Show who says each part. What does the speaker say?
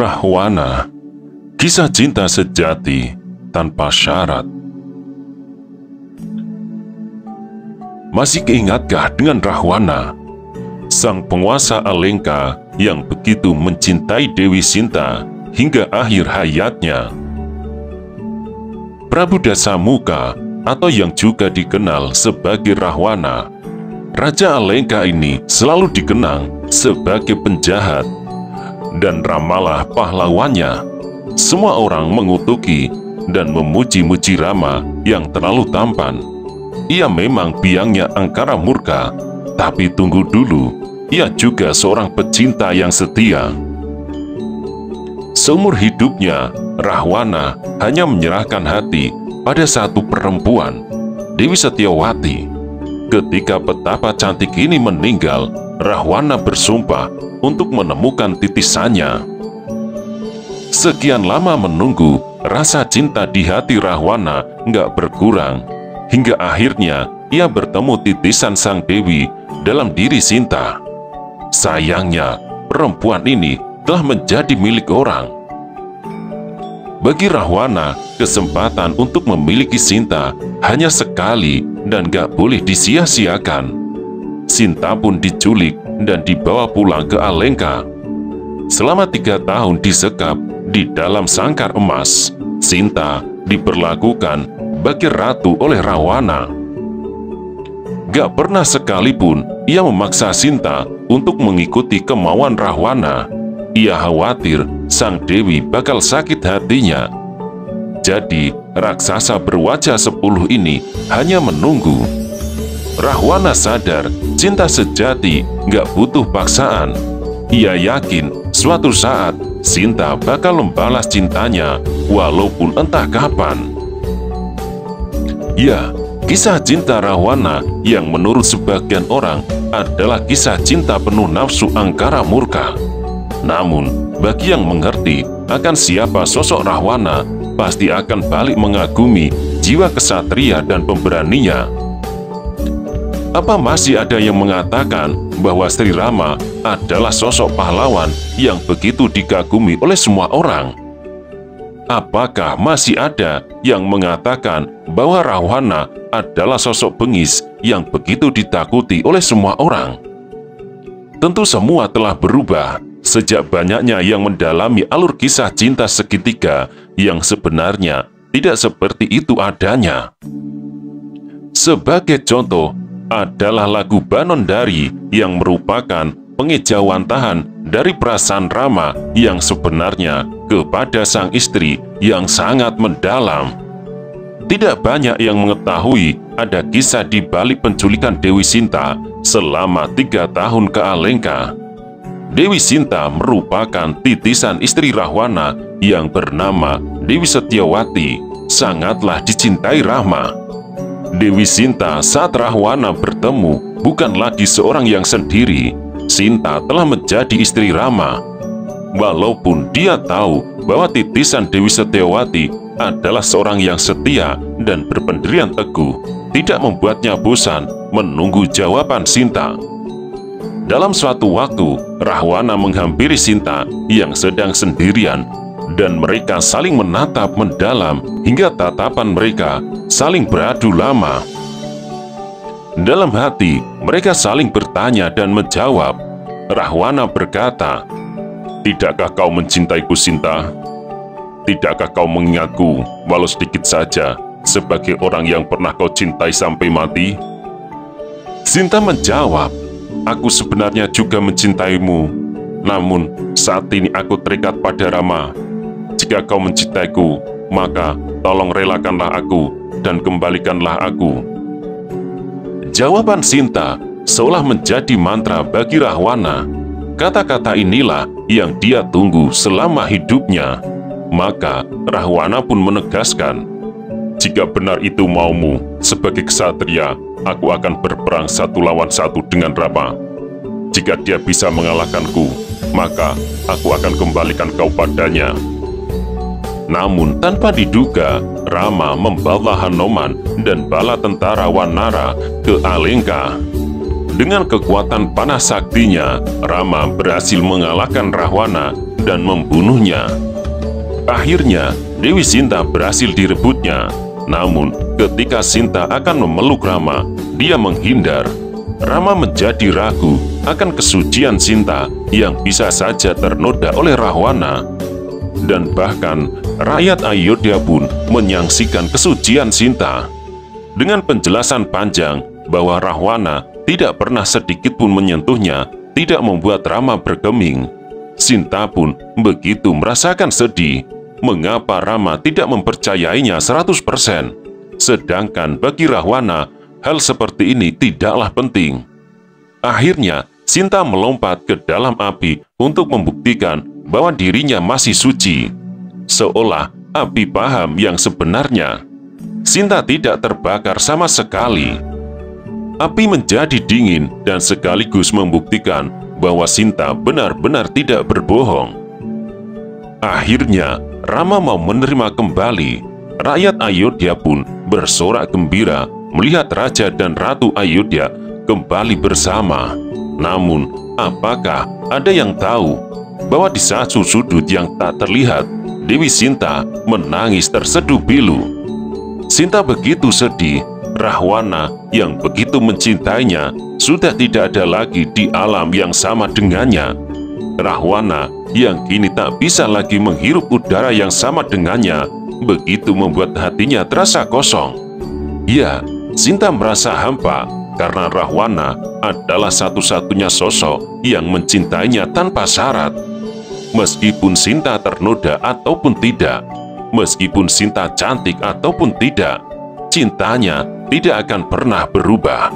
Speaker 1: Rahwana, kisah cinta sejati tanpa syarat. Masih keingatkah dengan Rahwana, sang penguasa Alengka yang begitu mencintai Dewi Sinta hingga akhir hayatnya? Prabu Dasamuka, atau yang juga dikenal sebagai Rahwana, Raja Alengka ini selalu dikenang sebagai penjahat, dan Ramalah pahlawannya. Semua orang mengutuki dan memuji-muji Rama yang terlalu tampan. Ia memang biangnya angkara murka, tapi tunggu dulu, ia juga seorang pecinta yang setia. Seumur hidupnya, Rahwana hanya menyerahkan hati pada satu perempuan, Dewi Setiawati. Ketika petapa cantik ini meninggal, Rahwana bersumpah untuk menemukan titisannya. Sekian lama menunggu, rasa cinta di hati Rahwana nggak berkurang, hingga akhirnya ia bertemu titisan sang Dewi dalam diri Sinta. Sayangnya, perempuan ini telah menjadi milik orang. Bagi Rahwana, kesempatan untuk memiliki Sinta hanya sekali dan gak boleh disia-siakan. Sinta pun diculik dan dibawa pulang ke Alengka. Selama 3 tahun disekap di dalam sangkar emas, Sinta diperlakukan bagi ratu oleh Rahwana. Gak pernah sekalipun ia memaksa Sinta untuk mengikuti kemauan Rahwana. Ia khawatir sang Dewi bakal sakit hatinya. Jadi, raksasa berwajah 10 ini hanya menunggu. Rahwana sadar cinta sejati gak butuh paksaan. Ia yakin suatu saat Sinta bakal membalas cintanya walaupun entah kapan. Ya, kisah cinta Rahwana yang menurut sebagian orang adalah kisah cinta penuh nafsu angkara murka. Namun, bagi yang mengerti akan siapa sosok Rahwana, pasti akan balik mengagumi jiwa kesatria dan pemberaninya. Apa masih ada yang mengatakan bahwa Sri Rama adalah sosok pahlawan yang begitu dikagumi oleh semua orang? Apakah masih ada yang mengatakan bahwa Rahwana adalah sosok bengis yang begitu ditakuti oleh semua orang? Tentu semua telah berubah sejak banyaknya yang mendalami alur kisah cinta segitiga yang sebenarnya tidak seperti itu adanya. Sebagai contoh adalah lagu Banondari yang merupakan pengejawantahan dari perasaan Rama yang sebenarnya kepada sang istri yang sangat mendalam. Tidak banyak yang mengetahui ada kisah di balik penculikan Dewi Sinta selama 3 tahun ke Alengka. Dewi Sinta merupakan titisan istri Rahwana yang bernama Dewi Setiawati, sangatlah dicintai Rama. Dewi Sinta saat Rahwana bertemu bukan lagi seorang yang sendiri. Sinta telah menjadi istri Rama. Walaupun dia tahu bahwa titisan Dewi Setiawati adalah seorang yang setia dan berpendirian teguh, tidak membuatnya bosan menunggu jawaban Sinta. Dalam suatu waktu, Rahwana menghampiri Sinta yang sedang sendirian, dan mereka saling menatap mendalam hingga tatapan mereka saling beradu lama. Dalam hati, mereka saling bertanya dan menjawab. Rahwana berkata, "Tidakkah kau mencintaiku, Sinta? Tidakkah kau mengingatku, walau sedikit saja, sebagai orang yang pernah kau cintai sampai mati?" Sinta menjawab, "Aku sebenarnya juga mencintaimu. Namun, saat ini aku terikat pada Rama. Jika kau mencintaiku, maka tolong relakanlah aku dan kembalikanlah aku." Jawaban Sinta seolah menjadi mantra bagi Rahwana. Kata-kata inilah yang dia tunggu selama hidupnya. Maka Rahwana pun menegaskan, "Jika benar itu maumu, sebagai ksatria, aku akan berperang 1 lawan 1 dengan Rama. Jika dia bisa mengalahkanku, maka aku akan kembalikan kau padanya." Namun tanpa diduga, Rama membawa Hanoman dan bala tentara Wanara ke Alengka. Dengan kekuatan panas saktinya, Rama berhasil mengalahkan Rahwana dan membunuhnya. Akhirnya, Dewi Sinta berhasil direbutnya. Namun, ketika Sinta akan memeluk Rama, dia menghindar. Rama menjadi ragu akan kesucian Sinta yang bisa saja ternoda oleh Rahwana. Dan bahkan, rakyat Ayodhya pun menyaksikan kesucian Sinta. Dengan penjelasan panjang bahwa Rahwana tidak pernah sedikit pun menyentuhnya, tidak membuat Rama bergeming. Sinta pun begitu merasakan sedih. Mengapa Rama tidak mempercayainya 100%? Sedangkan bagi Rahwana, hal seperti ini tidaklah penting. Akhirnya, Sinta melompat ke dalam api untuk membuktikan bahwa dirinya masih suci. Seolah api paham yang sebenarnya. Sinta tidak terbakar sama sekali. Api menjadi dingin dan sekaligus membuktikan bahwa Sinta benar-benar tidak berbohong. Akhirnya, Rama mau menerima kembali. Rakyat Ayodhya pun bersorak gembira melihat Raja dan Ratu Ayodhya kembali bersama. Namun, apakah ada yang tahu bahwa di satu sudut yang tak terlihat, Dewi Sinta menangis terseduh pilu. Sinta begitu sedih. Rahwana yang begitu mencintainya sudah tidak ada lagi di alam yang sama dengannya. Rahwana yang kini tak bisa lagi menghirup udara yang sama dengannya, begitu membuat hatinya terasa kosong. Ya, Sinta merasa hampa karena Rahwana adalah satu-satunya sosok yang mencintainya tanpa syarat. Meskipun Sinta ternoda ataupun tidak, meskipun Sinta cantik ataupun tidak, cintanya tidak akan pernah berubah.